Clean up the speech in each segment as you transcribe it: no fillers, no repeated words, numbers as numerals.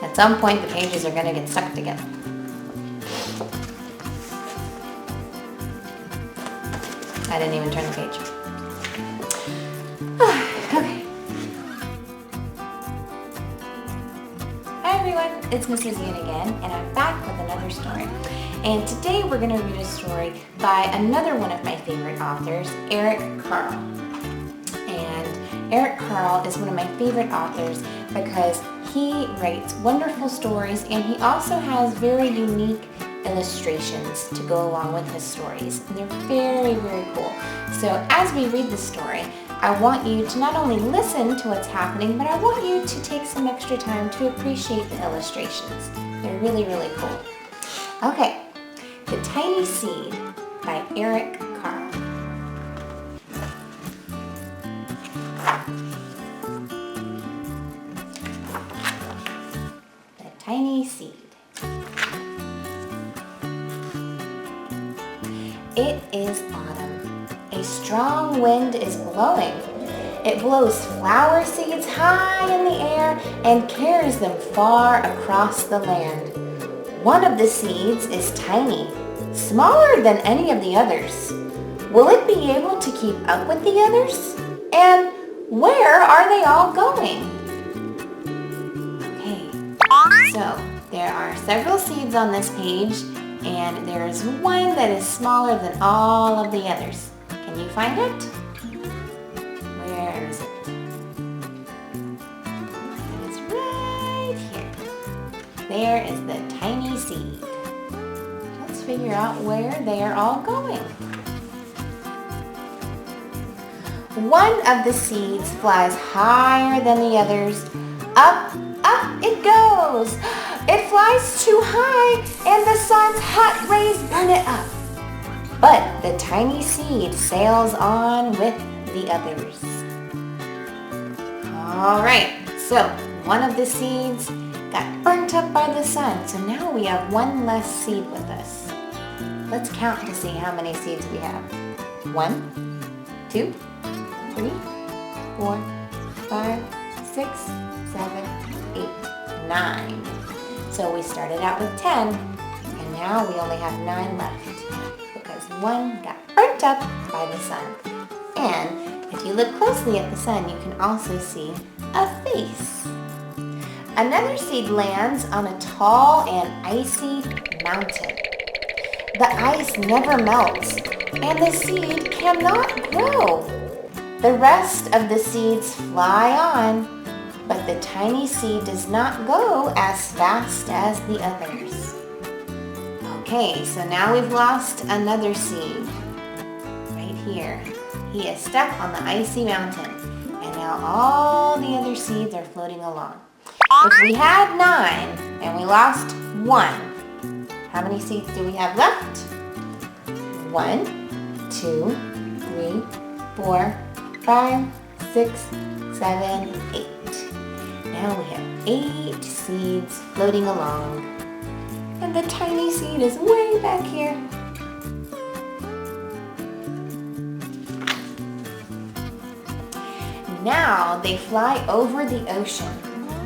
At some point, the pages are going to get stuck together. I didn't even turn the page. Okay. Hi everyone, it's Mrs. Yuen again, and I'm back with another story. And today we're going to read a story by another one of my favorite authors, Carle. And Carle is one of my favorite authors because he writes wonderful stories, and he also has very unique illustrations to go along with his stories. And they're very, very cool. So as we read the story, I want you to not only listen to what's happening, but I want you to take some extra time to appreciate the illustrations. They're really, really cool. Okay, The Tiny Seed by Carle. The Tiny Seed. It is autumn. A strong wind is blowing. It blows flower seeds high in the air and carries them far across the land. One of the seeds is tiny, smaller than any of the others. Will it be able to keep up with the others? And where are they all going? Okay, so there are several seeds on this page, and there is one that is smaller than all of the others. Can you find it? Where is it? It is right here. There is the tiny seed. Let's figure out where they are all going. One of the seeds flies higher than the others. Up, up it goes. It flies too high, and the sun's hot rays burn it up. But the tiny seed sails on with the others. All right, so one of the seeds got burnt up by the sun, so now we have one less seed with us. Let's count to see how many seeds we have. 1, 2, 3, 4, 5, 6, 7, 8, 9. So we started out with 10, and now we only have 9 left because one got burnt up by the sun. And if you look closely at the sun, you can also see a face. Another seed lands on a tall and icy mountain. The ice never melts, and the seed cannot grow. The rest of the seeds fly on, but the tiny seed does not go as fast as the others. Okay, so now we've lost another seed. Right here. He is stuck on the icy mountain, and now all the other seeds are floating along. If we had 9 and we lost 1, how many seeds do we have left? 1, 2, 3, 4, 5, 6, 7, 8. Now we have 8 seeds floating along. And the tiny seed is way back here. Now they fly over the ocean.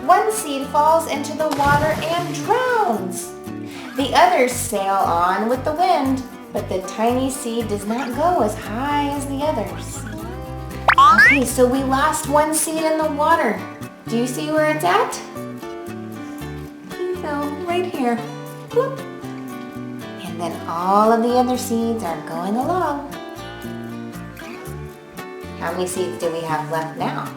One seed falls into the water and drowns. The others sail on with the wind, but the tiny seed does not go as high as the others. Okay, so we lost one seed in the water. Do you see where it's at? He fell right here. Whoop. And then all of the other seeds are going along. How many seeds do we have left now?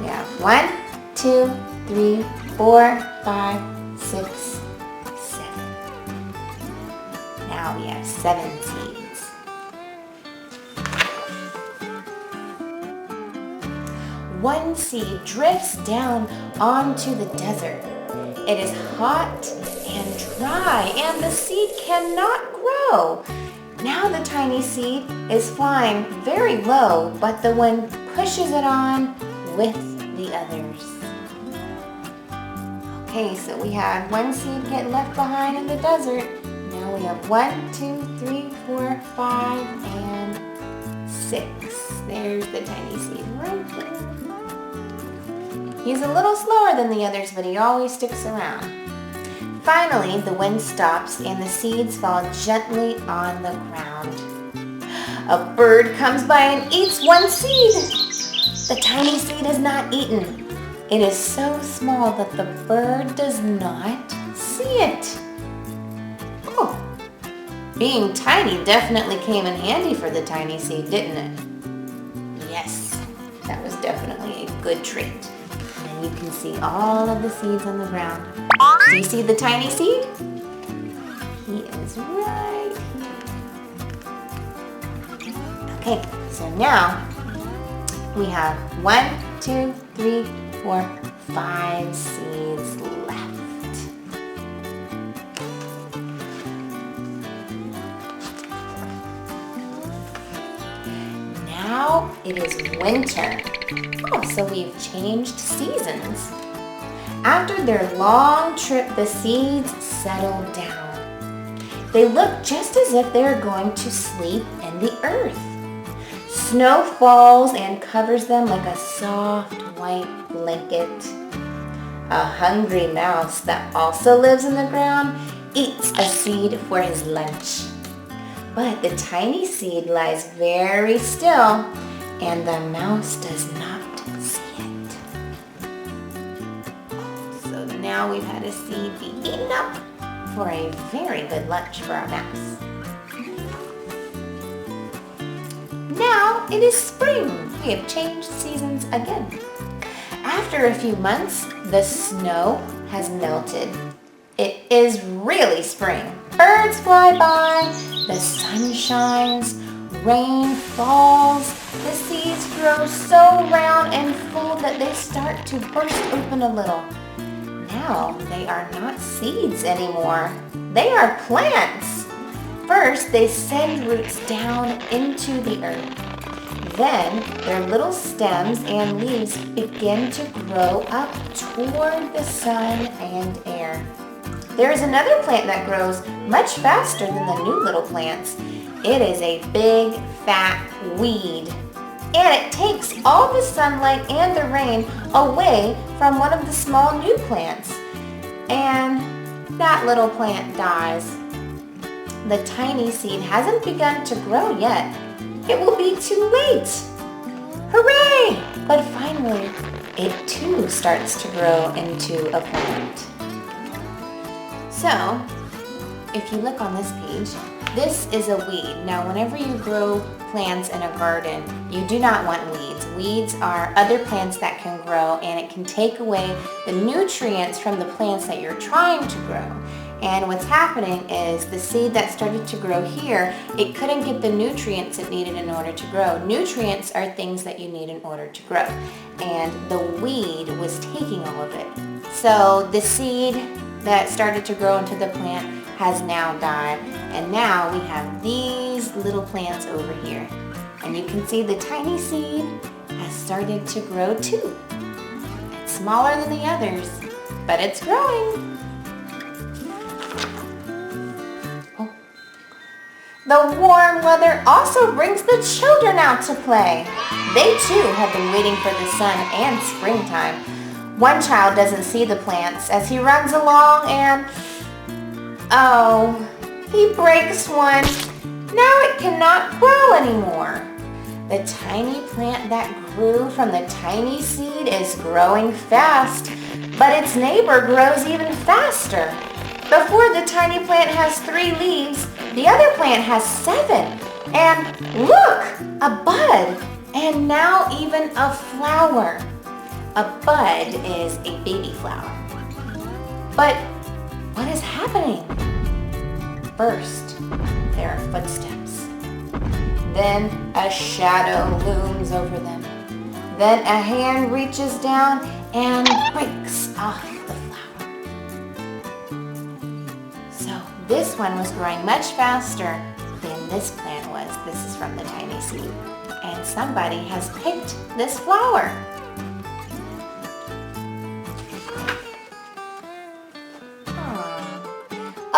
We have 1, 2, 3, 4, 5, 6, 7. Now we have 7 seeds. One seed drifts down onto the desert. It is hot and dry, and the seed cannot grow. Now the tiny seed is flying very low, but the wind pushes it on with the others. Okay, so we had one seed get left behind in the desert. Now we have 1, 2, 3, 4, 5, and 6. There's the tiny seed right there. He's a little slower than the others, but he always sticks around. Finally, the wind stops and the seeds fall gently on the ground. A bird comes by and eats one seed. The tiny seed is not eaten. It is so small that the bird does not see it. Oh, being tiny definitely came in handy for the tiny seed, didn't it? Yes, that was definitely a good trait. And you can see all of the seeds on the ground. Do you see the tiny seed? He is right here. Okay, so now we have 1, 2, 3, 4, 5 seeds left. Now it is winter. Oh, so we've changed seasons. After their long trip, the seeds settle down. They look just as if they're going to sleep in the earth. Snow falls and covers them like a soft white blanket. A hungry mouse that also lives in the ground eats a seed for his lunch. But the tiny seed lies very still, and the mouse does not see it. So now we've had a seed be eaten up for a very good lunch for our mouse. Now it is spring. We have changed seasons again. After a few months, the snow has melted. It is really spring. Birds fly by, the sun shines, rain falls, the seeds grow so round and full that they start to burst open a little. Now they are not seeds anymore. They are plants. First, they send roots down into the earth. Then, their little stems and leaves begin to grow up toward the sun and air. There is another plant that grows much faster than the new little plants. It is a big, fat weed. And it takes all the sunlight and the rain away from one of the small new plants. And that little plant dies. The tiny seed hasn't begun to grow yet. It will be too late. Hooray! But finally, it too starts to grow into a plant. So, if you look on this page, this is a weed. Now, whenever you grow plants in a garden, you do not want weeds. Weeds are other plants that can grow, and it can take away the nutrients from the plants that you're trying to grow. And what's happening is the seed that started to grow here, it couldn't get the nutrients it needed in order to grow. Nutrients are things that you need in order to grow. And the weed was taking all of it. So the seed that started to grow into the plant has now died. And now we have these little plants over here. And you can see the tiny seed has started to grow too. It's smaller than the others, but it's growing. The warm weather also brings the children out to play. They too have been waiting for the sun and springtime. One child doesn't see the plants as he runs along and, oh, he breaks one. Now it cannot grow anymore. The tiny plant that grew from the tiny seed is growing fast, but its neighbor grows even faster. Before the tiny plant has 3 leaves, the other plant has 7. And look, a bud, and now even a flower. A bud is a baby flower. But what is happening? First, there are footsteps. Then a shadow looms over them. Then a hand reaches down and breaks off the flower. So this one was growing much faster than this plant was. This is from the tiny seed. And somebody has picked this flower.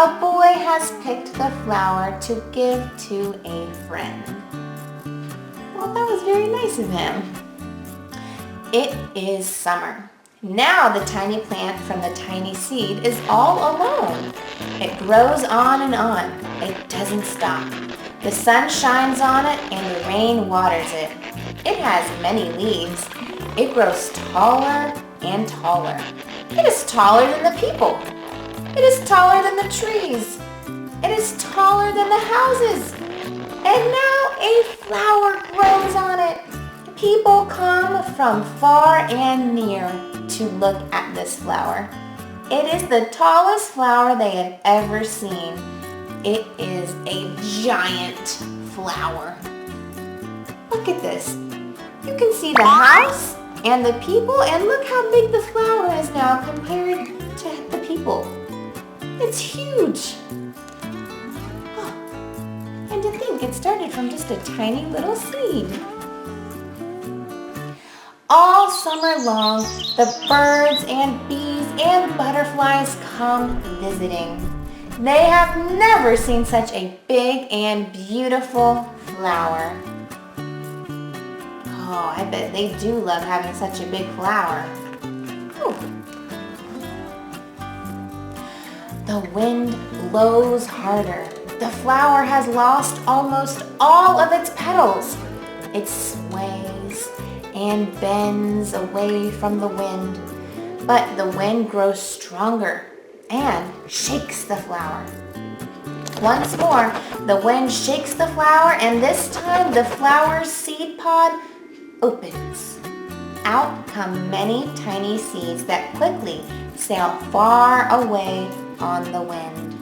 A boy has picked the flower to give to a friend. Well, that was very nice of him. It is summer, Now the tiny plant from the tiny seed is all alone. It grows on and on. It doesn't stop. The sun shines on it and the rain waters it. It has many leaves. It grows taller and taller. It is taller than the people. It is taller than the trees. It is taller than the houses. And now a flower grows on it. People come from far and near to look at this flower. It is the tallest flower they have ever seen. It is a giant flower. Look at this. You can see the house and the people, and look how big the flower is now compared to the people. It's huge. Oh, and to think it started from just a tiny little seed. All summer long, the birds and bees and butterflies come visiting. They have never seen such a big and beautiful flower. Oh, I bet they do love having such a big flower. Ooh. The wind blows harder. The flower has lost almost all of its petals. It sways and bends away from the wind, but the wind grows stronger and shakes the flower. Once more, the wind shakes the flower, and this time the flower's seed pod opens. Out come many tiny seeds that quickly sail far away on the wind.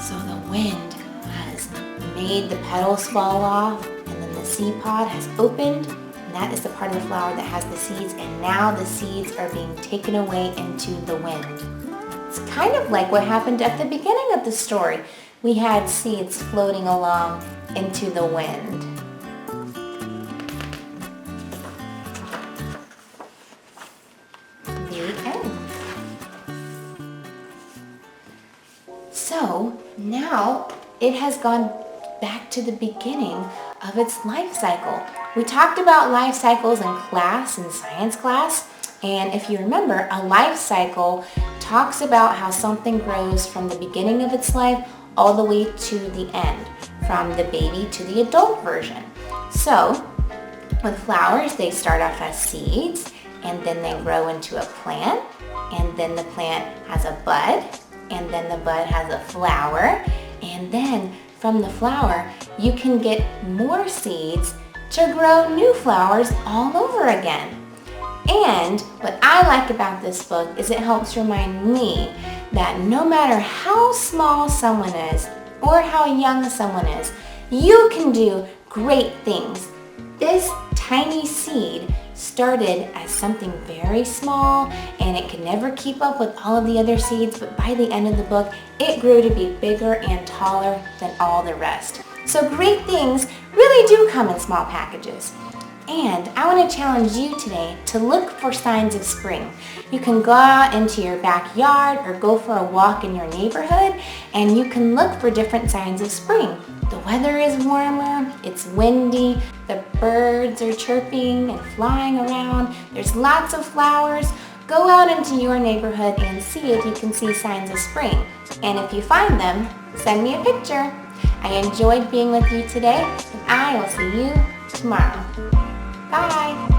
So the wind has made the petals fall off, and then the seed pod has opened, and that is the part of the flower that has the seeds, and now the seeds are being taken away into the wind. It's kind of like what happened at the beginning of the story. We had seeds floating along into the wind. So now it has gone back to the beginning of its life cycle. We talked about life cycles in class, in science class, and if you remember, a life cycle talks about how something grows from the beginning of its life all the way to the end, from the baby to the adult version. So with flowers, they start off as seeds, and then they grow into a plant, and then the plant has a bud, and then the bud has a flower, and then from the flower you can get more seeds to grow new flowers all over again. And what I like about this book is it helps remind me that no matter how small someone is or how young someone is, you can do great things. This tiny seed started as something very small, and it could never keep up with all of the other seeds, but by the end of the book, it grew to be bigger and taller than all the rest. So great things really do come in small packages. And I want to challenge you today to look for signs of spring. You can go out into your backyard or go for a walk in your neighborhood, and you can look for different signs of spring. The weather is warmer, it's windy, the birds are chirping and flying around, there's lots of flowers. Go out into your neighborhood and see if you can see signs of spring. And if you find them, send me a picture. I enjoyed being with you today, and I will see you tomorrow. Bye!